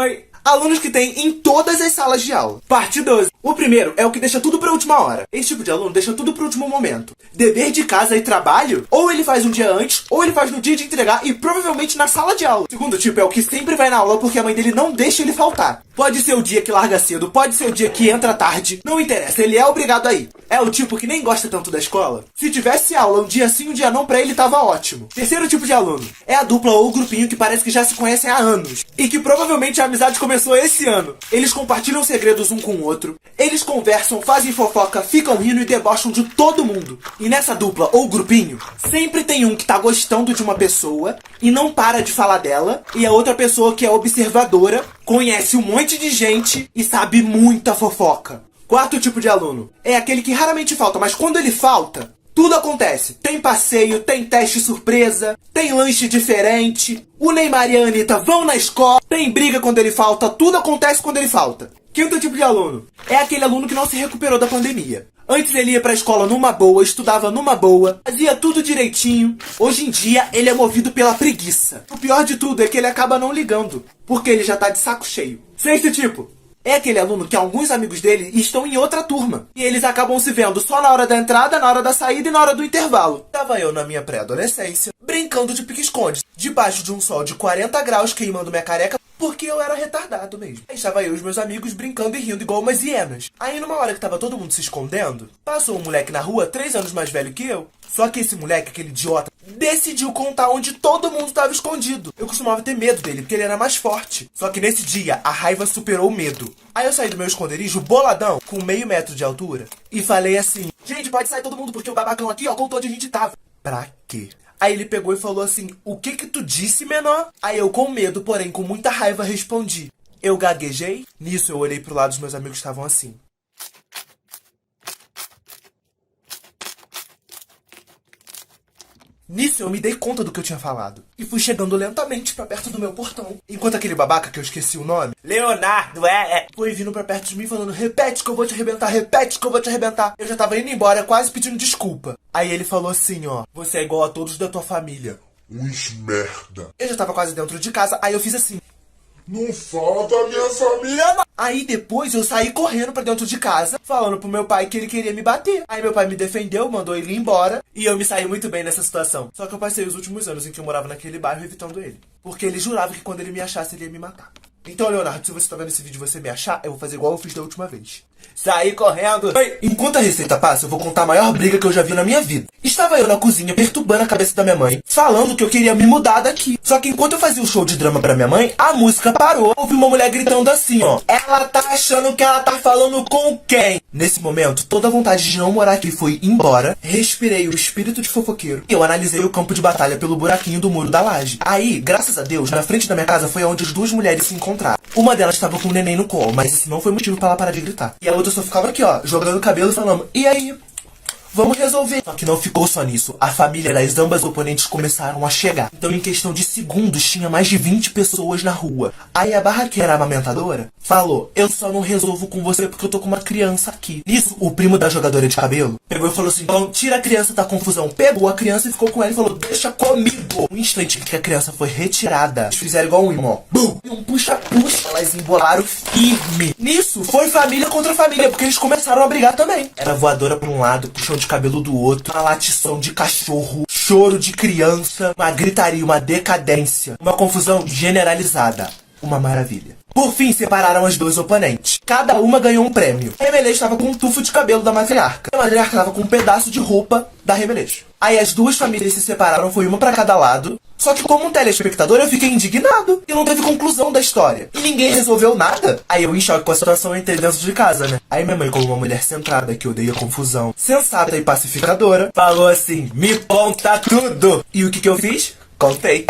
Oi. Alunos que tem em todas as salas de aula. Parte 12. O primeiro é o que deixa tudo pra última hora. Esse tipo de aluno deixa tudo pro último momento. Dever de casa e trabalho, ou ele faz um dia antes, ou ele faz no dia de entregar e provavelmente na sala de aula. O segundo tipo é o que sempre vai na aula porque a mãe dele não deixa ele faltar. Pode ser o dia que larga cedo, pode ser o dia que entra tarde, não interessa, ele é obrigado a ir. É o tipo que nem gosta tanto da escola. Se tivesse aula um dia sim, um dia não, pra ele tava ótimo. Terceiro tipo de aluno é a dupla ou o grupinho que parece que já se conhecem há anos e que provavelmente a amizade começou esse ano. Eles compartilham segredos um com o outro, eles conversam, fazem fofoca, ficam rindo e debocham de todo mundo. E nessa dupla ou grupinho, sempre tem um que tá gostando de uma pessoa e não para de falar dela, e a outra pessoa que é observadora, conhece um monte de gente e sabe muita fofoca. Quarto tipo de aluno é aquele que raramente falta, mas quando ele falta, tudo acontece. Tem passeio, tem teste surpresa, tem lanche diferente, o Neymar e a Anitta vão na escola, tem briga quando ele falta, tudo acontece quando ele falta. Quinto tipo de aluno é aquele aluno que não se recuperou da pandemia. Antes ele ia pra escola numa boa, estudava numa boa, fazia tudo direitinho. Hoje em dia ele é movido pela preguiça. O pior de tudo é que ele acaba não ligando, porque ele já tá de saco cheio. Sexto tipo é aquele aluno que alguns amigos dele estão em outra turma. E eles acabam se vendo só na hora da entrada, na hora da saída e na hora do intervalo. Tava eu na minha pré-adolescência, brincando de pique-esconde, debaixo de um sol de 40 graus queimando minha careca, porque eu era retardado mesmo. Aí estava eu e os meus amigos brincando e rindo igual umas hienas. Aí numa hora que tava todo mundo se escondendo, passou um moleque na rua 3 anos mais velho que eu. Só que esse moleque, aquele idiota, decidiu contar onde todo mundo estava escondido. Eu costumava ter medo dele, porque ele era mais forte. Só que nesse dia, a raiva superou o medo. Aí eu saí do meu esconderijo boladão, com meio metro de altura, e falei assim: gente, pode sair todo mundo porque o babacão aqui, ó, contou onde a gente tava. Pra quê? Aí ele pegou e falou assim: o que que tu disse, menor? Aí eu com medo, porém com muita raiva, respondi: eu gaguejei? Nisso eu olhei pro lado, os meus amigos estavam assim. Nisso eu me dei conta do que eu tinha falado e fui chegando lentamente pra perto do meu portão. Enquanto aquele babaca, que eu esqueci o nome, Leonardo, foi vindo pra perto de mim falando: repete que eu vou te arrebentar, repete que eu vou te arrebentar. Eu já tava indo embora, quase pedindo desculpa. Aí ele falou assim, ó: você é igual a todos da tua família. Uns merda. Eu já tava quase dentro de casa, aí eu fiz assim: não fala da minha família, não. Aí depois eu saí correndo pra dentro de casa, falando pro meu pai que ele queria me bater. Aí meu pai me defendeu, mandou ele ir embora, e eu me saí muito bem nessa situação. Só que eu passei os últimos anos em que eu morava naquele bairro evitando ele. Porque ele jurava que quando ele me achasse, ele ia me matar. Então, Leonardo, se você tá vendo esse vídeo e você me achar, eu vou fazer igual eu fiz da última vez. Saí correndo. Enquanto a receita passa, eu vou contar a maior briga que eu já vi na minha vida. Estava eu na cozinha, perturbando a cabeça da minha mãe, falando que eu queria me mudar daqui. Só que enquanto eu fazia o show de drama pra minha mãe, a música parou. Ouvi uma mulher gritando assim, ó: ela tá achando que ela tá falando com quem? Nesse momento, toda a vontade de não morar aqui foi embora. Respirei o espírito de fofoqueiro e eu analisei o campo de batalha pelo buraquinho do muro da laje. Aí, graças a Deus, na frente da minha casa foi onde as duas mulheres se encontraram. Uma delas estava com um neném no colo, mas esse não foi motivo pra ela parar de gritar. E a outra só ficava aqui, ó, jogando o cabelo e falando: e aí? Vamos resolver. Só que não ficou só nisso. A família das ambas oponentes começaram a chegar. Então, em questão de segundos, tinha mais de 20 pessoas na rua. Aí a barraqueira amamentadora falou: eu só não resolvo com você porque eu tô com uma criança aqui. Nisso, o primo da jogadora de cabelo pegou e falou assim: então tira a criança da confusão. Pegou a criança e ficou com ela e falou: deixa comigo. Um instante que a criança foi retirada, eles fizeram igual um irmão. Bum! E um puxa-puxa. Elas embolaram firme. Nisso, foi família contra família, porque eles começaram a brigar também. Era voadora pra um lado, puxão de cabelo do outro, uma latição de cachorro, choro de criança, uma gritaria, uma decadência, uma confusão generalizada. Uma maravilha. Por fim, separaram as duas oponentes. Cada uma ganhou um prêmio. A Remelês estava com um tufo de cabelo da matriarca. A matriarca estava com um pedaço de roupa da Remelês. Aí as duas famílias se separaram, foi uma pra cada lado. Só que como um telespectador eu fiquei indignado. E não teve conclusão da história. E ninguém resolveu nada. Aí eu em choque com a situação entrei dentro de casa, né? Aí minha mãe, como uma mulher centrada que odeia confusão, sensata e pacificadora, falou assim: me conta tudo. E o que eu fiz? Contei.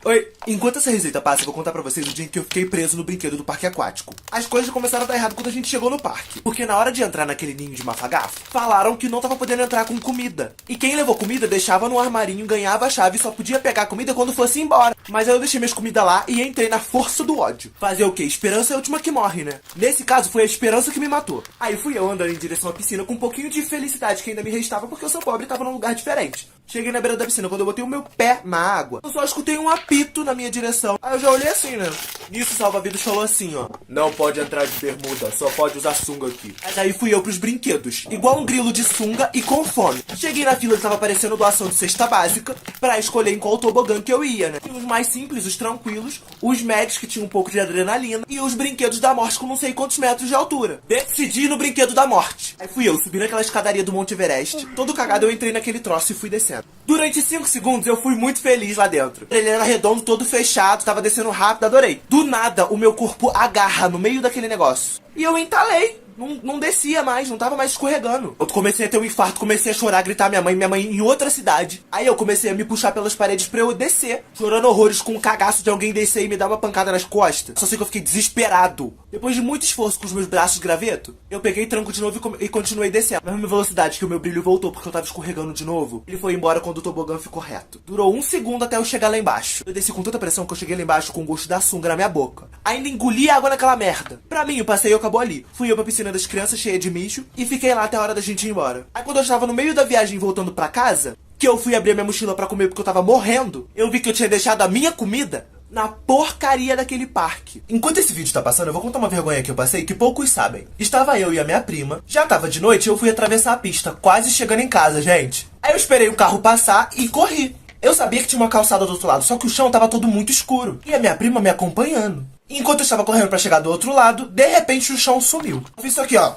Oi, enquanto essa receita passa, eu vou contar pra vocês o dia em que eu fiquei preso no brinquedo do parque aquático. As coisas começaram a dar errado quando a gente chegou no parque. Porque na hora de entrar naquele ninho de mafagafo, falaram que não tava podendo entrar com comida. E quem levou comida deixava no armarinho, ganhava a chave e só podia pegar a comida quando fosse embora. Mas aí eu deixei minhas comidas lá e entrei na força do ódio. Fazer o quê? Esperança é a última que morre, né? Nesse caso, foi a esperança que me matou. Aí fui eu andando em direção à piscina com um pouquinho de felicidade que ainda me restava porque eu sou pobre e tava num lugar diferente. Cheguei na beira da piscina, quando eu botei o meu pé na água, eu só escutei um apito na minha direção. Aí eu já olhei assim, né? Nisso o salva-vidas falou assim, ó: não pode entrar de bermuda, só pode usar sunga aqui. Mas aí fui eu pros brinquedos, igual um grilo de sunga e com fome. Cheguei na fila que tava aparecendo doação de cesta básica pra escolher em qual tobogã que eu ia, né? E os mais simples, os tranquilos, os médios que tinham um pouco de adrenalina e os brinquedos da morte com não sei quantos metros de altura. Decidi ir no brinquedo da morte. Aí fui eu, subi naquela escadaria do Monte Everest. Todo cagado eu entrei naquele troço e fui descendo. Durante 5 segundos eu fui muito feliz lá dentro. Ele era redondo, todo fechado, tava descendo rápido, adorei. Do nada, o meu corpo agarra no meio daquele negócio. E eu entalei. Não descia mais, não tava mais escorregando. Eu comecei a ter um infarto, comecei a chorar, gritar minha mãe em outra cidade. Aí eu comecei a me puxar pelas paredes pra eu descer, chorando horrores com um cagaço de alguém descer e me dar uma pancada nas costas. Só sei que eu fiquei desesperado. Depois de muito esforço com os meus braços de graveto, eu peguei tranco de novo e continuei descendo. Na mesma velocidade que o meu brilho voltou porque eu tava escorregando de novo, ele foi embora quando o tobogã ficou reto. Durou 1 segundo até eu chegar lá embaixo. Eu desci com tanta pressão que eu cheguei lá embaixo com o gosto da sunga na minha boca. Ainda engoli água naquela merda. Pra mim, o passeio acabou ali. Fui eu pra piscina das crianças cheia de mijo e fiquei lá até a hora da gente ir embora. Aí quando eu estava no meio da viagem voltando pra casa, que eu fui abrir a minha mochila pra comer porque eu tava morrendo, eu vi que eu tinha deixado a minha comida na porcaria daquele parque. Enquanto esse vídeo tá passando, eu vou contar uma vergonha que eu passei que poucos sabem. Estava eu e a minha prima, já tava de noite e eu fui atravessar a pista, quase chegando em casa, gente. Aí eu esperei o carro passar e corri. Eu sabia que tinha uma calçada do outro lado, só que o chão tava todo muito escuro. E a minha prima me acompanhando. E enquanto eu estava correndo pra chegar do outro lado, de repente o chão sumiu. Eu fiz isso aqui, ó.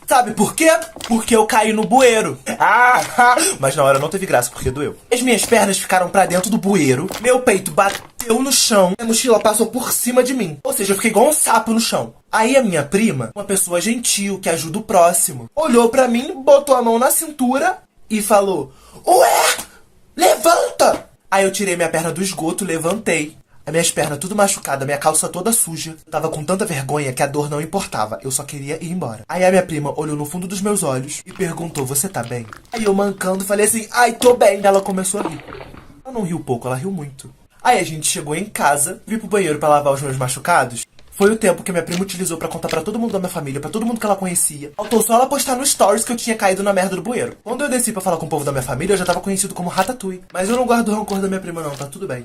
Sabe por quê? Porque eu caí no bueiro. Mas na hora não teve graça, porque doeu. As minhas pernas ficaram pra dentro do bueiro, meu peito bateu no chão, a mochila passou por cima de mim. Ou seja, eu fiquei igual um sapo no chão. Aí a minha prima, uma pessoa gentil, que ajuda o próximo, olhou pra mim, botou a mão na cintura e falou: ué, levanta! Aí eu tirei minha perna do esgoto, levantei. As minhas pernas tudo machucadas, minha calça toda suja. Eu tava com tanta vergonha que a dor não importava. Eu só queria ir embora. Aí a minha prima olhou no fundo dos meus olhos e perguntou: você tá bem? Aí eu mancando falei assim: ai, tô bem. Ela começou a rir. Ela não riu pouco, ela riu muito. Aí a gente chegou em casa, vi pro banheiro pra lavar os meus machucados. Foi o tempo que minha prima utilizou pra contar pra todo mundo da minha família, pra todo mundo que ela conhecia. Faltou só ela postar no stories que eu tinha caído na merda do bueiro. Quando eu desci pra falar com o povo da minha família, eu já tava conhecido como Ratatouille. Mas eu não guardo o rancor da minha prima não, tá tudo bem.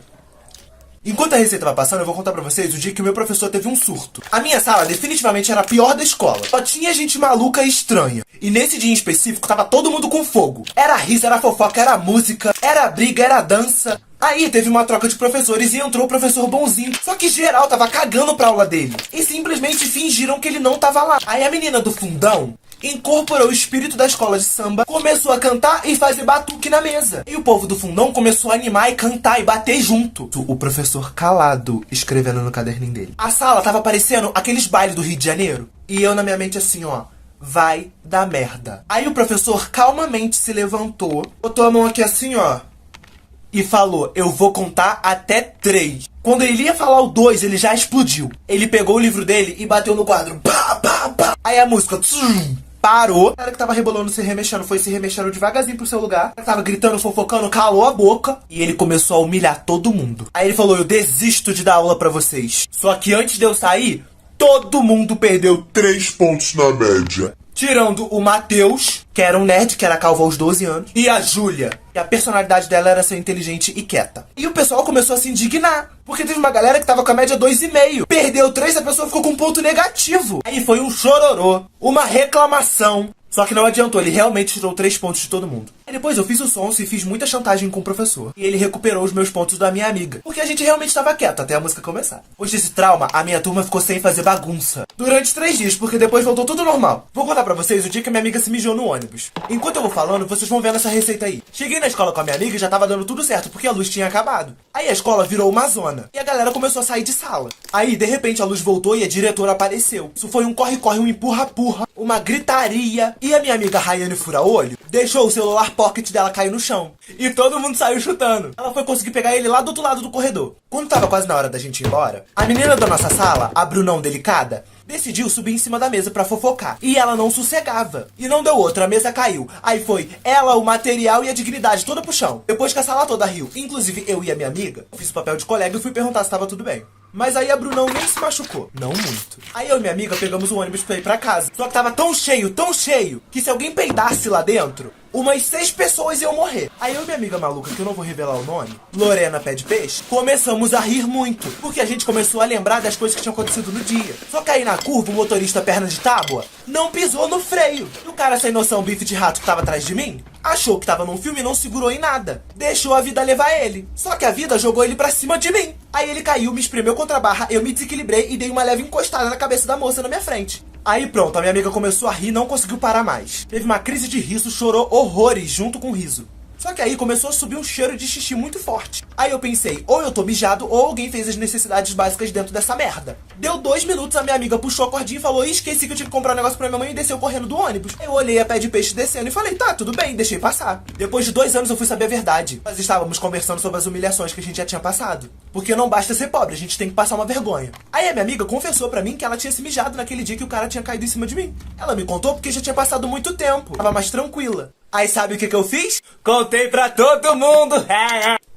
Enquanto a receita vai passando, eu vou contar pra vocês o dia que o meu professor teve um surto. A minha sala definitivamente era a pior da escola. Só tinha gente maluca e estranha. E nesse dia em específico, tava todo mundo com fogo. Era riso, era fofoca, era música, era briga, era dança. Aí teve uma troca de professores e entrou o professor bonzinho. Só que geral tava cagando pra aula dele. E simplesmente fingiram que ele não tava lá. Aí a menina do fundão incorporou o espírito da escola de samba, começou a cantar e fazer batuque na mesa. E o povo do fundão começou a animar e cantar e bater junto. O professor calado, escrevendo no caderninho dele. A sala tava parecendo aqueles bailes do Rio de Janeiro. E eu na minha mente assim, ó: vai dar merda. Aí o professor calmamente se levantou, botou a mão aqui assim, ó, e falou: eu vou contar até 3. Quando ele ia falar o 2, ele já explodiu. Ele pegou o livro dele e bateu no quadro. Pá, pá, pá. Aí a música parou. O cara que tava rebolando, se remexendo, foi se remexendo devagarzinho pro seu lugar. O cara tava gritando, fofocando, calou a boca. E ele começou a humilhar todo mundo. Aí ele falou: eu desisto de dar aula pra vocês. Só que antes de eu sair, todo mundo perdeu 3 pontos na média. tirando o Matheus, que era um nerd, que era calvo aos 12 anos, e a Júlia, que a personalidade dela era ser inteligente e quieta. E o pessoal começou a se indignar, porque teve uma galera que tava com a média 2,5. Perdeu 3, a pessoa ficou com um ponto negativo. Aí foi um chororô, uma reclamação. Só que não adiantou, ele realmente tirou 3 pontos de todo mundo. Aí depois eu fiz o sonso e fiz muita chantagem com o professor. E ele recuperou os meus pontos da minha amiga. Porque a gente realmente estava quieto até a música começar. Depois desse trauma, a minha turma ficou sem fazer bagunça durante 3 dias, porque depois voltou tudo normal. Vou contar pra vocês o dia que a minha amiga se mijou no ônibus. Enquanto eu vou falando, vocês vão vendo essa receita aí. Cheguei na escola com a minha amiga e já tava dando tudo certo, porque a luz tinha acabado. Aí a escola virou uma zona. E a galera começou a sair de sala. Aí, de repente, a luz voltou e a diretora apareceu. Isso foi um corre-corre, um empurra-purra, uma gritaria. E a minha amiga Rayane Fura-Olho deixou o celular pocket dela cair no chão. E todo mundo saiu chutando. Ela foi conseguir pegar ele lá do outro lado do corredor. Quando tava quase na hora da gente ir embora, a menina da nossa sala, a Brunão Delicada, decidiu subir em cima da mesa pra fofocar. E ela não sossegava. E não deu outra, a mesa caiu. Aí foi ela, o material e a dignidade toda pro chão. Depois que a sala toda riu, inclusive eu e a minha amiga, eu fiz o papel de colega e fui perguntar se tava tudo bem. Mas aí a Brunão nem se machucou. Não muito. Aí eu e minha amiga pegamos o ônibus pra ir pra casa. Só que tava tão cheio, que se alguém peidasse lá dentro, umas 6 pessoas iam morrer. Aí eu e minha amiga maluca, que eu não vou revelar o nome, Lorena Pé de Peixe, começamos a rir muito. Porque a gente começou a lembrar das coisas que tinham acontecido no dia. Só que aí na curva, o motorista perna de tábua não pisou no freio. E o cara sem noção, bife de rato que tava atrás de mim, achou que tava num filme e não segurou em nada. Deixou a vida levar ele. Só que a vida jogou ele pra cima de mim. Aí ele caiu, me espremeu contra a barra, eu me desequilibrei e dei uma leve encostada na cabeça da moça na minha frente. Aí pronto, a minha amiga começou a rir e não conseguiu parar mais. Teve uma crise de riso, chorou horrores junto com o riso. Só que aí começou a subir um cheiro de xixi muito forte. Aí eu pensei, ou eu tô mijado, ou alguém fez as necessidades básicas dentro dessa merda. Deu 2 minutos, a minha amiga puxou a cordinha e falou, esqueci que eu tinha que comprar um negócio pra minha mãe, e desceu correndo do ônibus. Eu olhei a Pé de Peixe descendo e falei, tá, tudo bem, deixei passar. Depois de 2 anos eu fui saber a verdade. Nós estávamos conversando sobre as humilhações que a gente já tinha passado. Porque não basta ser pobre, a gente tem que passar uma vergonha. Aí a minha amiga confessou pra mim que ela tinha se mijado naquele dia que o cara tinha caído em cima de mim. Ela me contou porque já tinha passado muito tempo, tava mais tranquila. Aí sabe o que eu fiz? Contei pra todo mundo!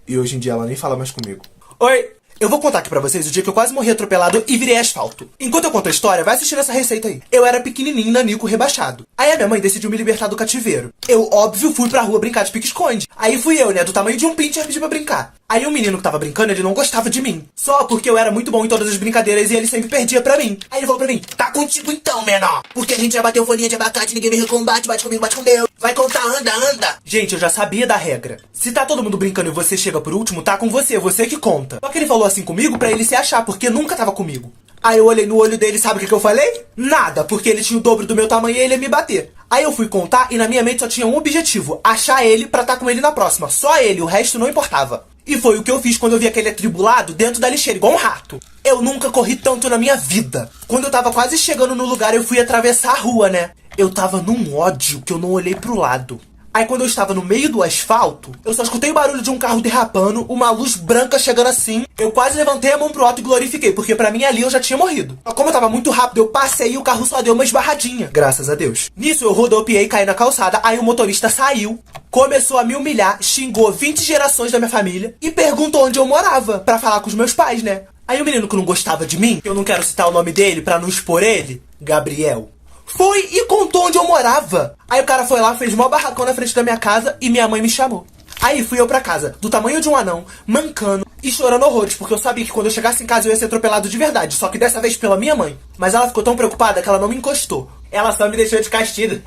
E hoje em dia ela nem fala mais comigo. Oi! Eu vou contar aqui pra vocês o dia que eu quase morri atropelado e virei asfalto. Enquanto eu conto a história, vai assistindo essa receita aí. Eu era pequenininho, nanico, rebaixado. Aí a minha mãe decidiu me libertar do cativeiro. Eu, óbvio, fui pra rua brincar de pique-esconde. Aí fui eu, né, do tamanho de um pincher pedir pra brincar. Aí o menino que tava brincando, ele não gostava de mim. Só porque eu era muito bom em todas as brincadeiras e ele sempre perdia pra mim. Aí ele falou pra mim, tá contigo então, menor. Porque a gente já bateu folhinha de abacate, ninguém me combate, bate comigo, bate com Deus. Vai contar, anda, anda. Gente, eu já sabia da regra. Se tá todo mundo brincando e você chega por último, tá com você que conta. Só que ele falou assim comigo pra ele se achar, porque nunca tava comigo. Aí eu olhei no olho dele, sabe o que eu falei? Nada, porque ele tinha o dobro do meu tamanho e ele ia me bater. Aí eu fui contar e na minha mente só tinha um objetivo, achar ele pra tá com ele na próxima. Só ele, o resto não importava. E foi o que eu fiz quando eu vi aquele atribulado dentro da lixeira, igual um rato. Eu nunca corri tanto na minha vida. Quando eu tava quase chegando no lugar, eu fui atravessar a rua, né? Eu tava num ódio que eu não olhei pro lado. Aí quando eu estava no meio do asfalto, eu só escutei o barulho de um carro derrapando, uma luz branca chegando assim. Eu quase levantei a mão pro alto e glorifiquei, porque pra mim ali eu já tinha morrido. Só como eu tava muito rápido, eu passei e o carro só deu uma esbarradinha. Graças a Deus. Nisso eu rodopiei e caí na calçada, aí o motorista saiu, começou a me humilhar, xingou 20 gerações da minha família e perguntou onde eu morava, pra falar com os meus pais, né? Aí o menino que não gostava de mim, que eu não quero citar o nome dele pra não expor ele, Gabriel, foi e contou onde eu morava. Aí o cara foi lá, fez mó barracão na frente da minha casa e minha mãe me chamou. Aí fui eu pra casa, do tamanho de um anão, mancando e chorando horrores, porque eu sabia que quando eu chegasse em casa eu ia ser atropelado de verdade, só que dessa vez pela minha mãe. Mas ela ficou tão preocupada que ela não me encostou. Ela só me deixou de castigo.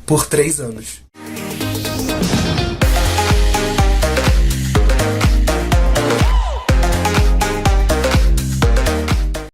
Por 3 anos.